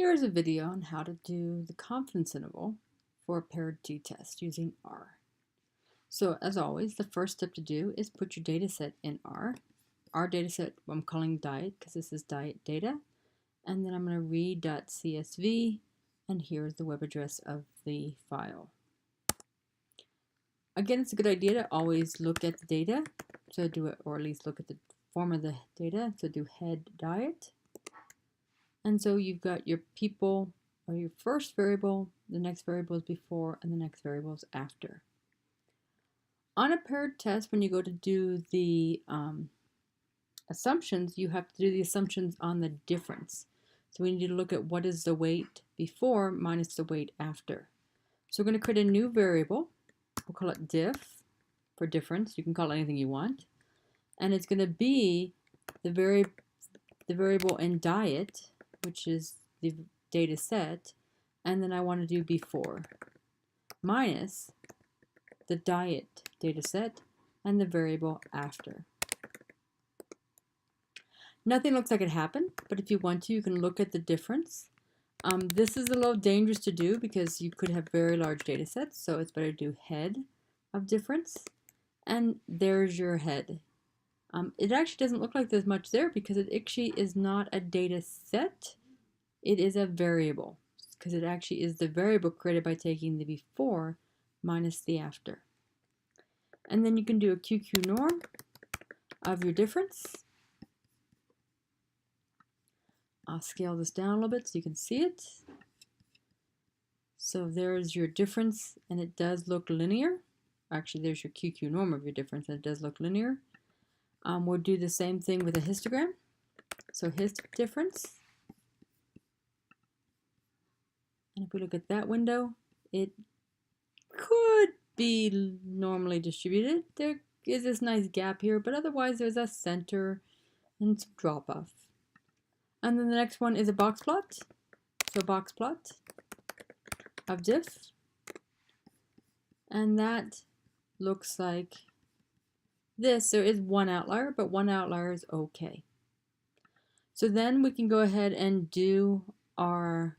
Here's a video on how to do the confidence interval for a paired t-test using R. So as always, the first step to do is put your data set in R. Our data set I'm calling diet because this is diet data. And then I'm going to read.csv, and here's the web address of the file. Again, it's a good idea to always look at the data. So do it, or at least look at the form of the data. So do head diet. And so you've got your people, or your first variable, the next variable is before, and the next variable is after. On a paired test, when you go to do the assumptions, you have to do the assumptions on the difference. So we need to look at what is the weight before minus the weight after. So we're going to create a new variable. We'll call it diff for difference. You can call it anything you want. And it's going to be the variable in diet, which is the data set, and then I want to do before minus the diet data set and the variable after. Nothing looks like it happened, but if you want to, you can look at the difference. This is a little dangerous to do because you could have very large data sets, so it's better to do head of difference, and there's your head. It actually doesn't look like there's much there because it actually is not a data set. It is a variable because it actually is the variable created by taking the before minus the after. And then you can do a QQ norm of your difference. I'll scale this down a little bit so you can see it. So there's your difference, and it does look linear. Actually, there's your QQ norm of your difference, and it does look linear. We'll do the same thing with a histogram. So hist difference. And if we look at that window, it could be normally distributed. There is this nice gap here, but otherwise there's a center and some drop off. And then the next one is a box plot. So box plot of diff. And that looks like this. There is one outlier, but one outlier is okay. So then we can go ahead and do our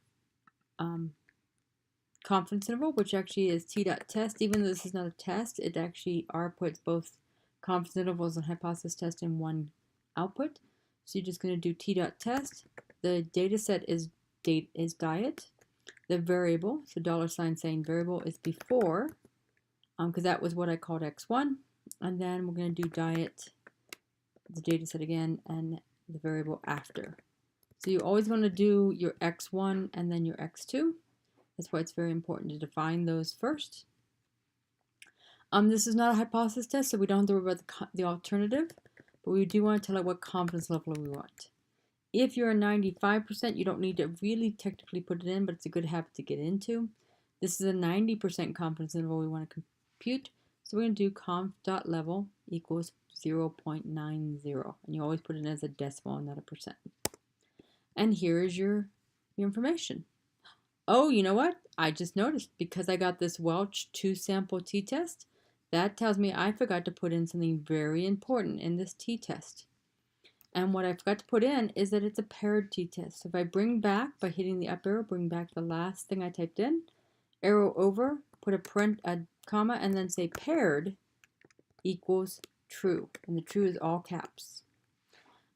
confidence interval, which actually is Ttest. Even though this is not a test, it actually R puts both confidence intervals and hypothesis test in one output. So you're just going to do Ttest. The data set is diet. The variable, so $ saying variable, is before, because that was what I called x1. And then we're going to do diet, the data set again, and the variable after. So you always want to do your x1 and then your x2. That's why it's very important to define those first. This is not a hypothesis test, so we don't have to worry about the alternative, but we do want to tell it what confidence level we want. If you're a 95%, you don't need to really technically put it in, but it's a good habit to get into. This is a 90% confidence interval we want to compute, so we're going to do conf.level equals 0.90, and you always put it as a decimal and not a percent. And here is your information. Oh, you know what? I just noticed because I got this Welch 2-sample t-test, that tells me I forgot to put in something very important in this t-test. And what I forgot to put in is that it's a paired t-test. So if I bring back, by hitting the up arrow, bring back the last thing I typed in, arrow over, put a comma, and then say paired equals true. And the true is all caps.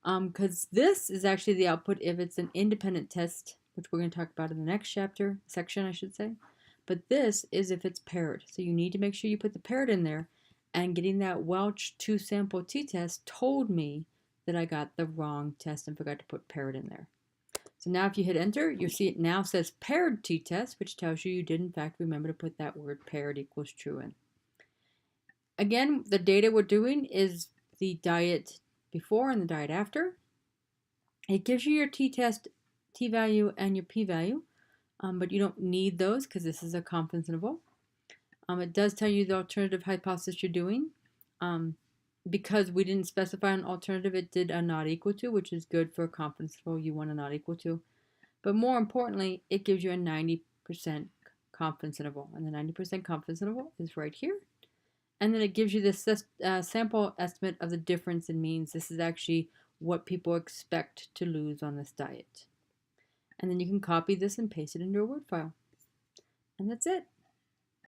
Because this is actually the output if it's an independent test, which we're going to talk about in the next section, I should say. But this is if it's paired. So you need to make sure you put the paired in there. And getting that Welch 2-sample t-test told me that I got the wrong test and forgot to put paired in there. So now if you hit enter, you'll see it now says paired t-test, which tells you did in fact remember to put that word paired equals true in. Again, the data we're doing is the diet before and the diet after. It gives you your t-test t-value and your p-value, but you don't need those because this is a confidence interval. It does tell you the alternative hypothesis you're doing. Because we didn't specify an alternative, it did a not equal to, which is good for a confidence interval you want a not equal to. But more importantly, it gives you a 90% confidence interval. And the 90% confidence interval is right here. And then it gives you this sample estimate of the difference in means. This is actually what people expect to lose on this diet. And then you can copy this and paste it into a Word file. And that's it.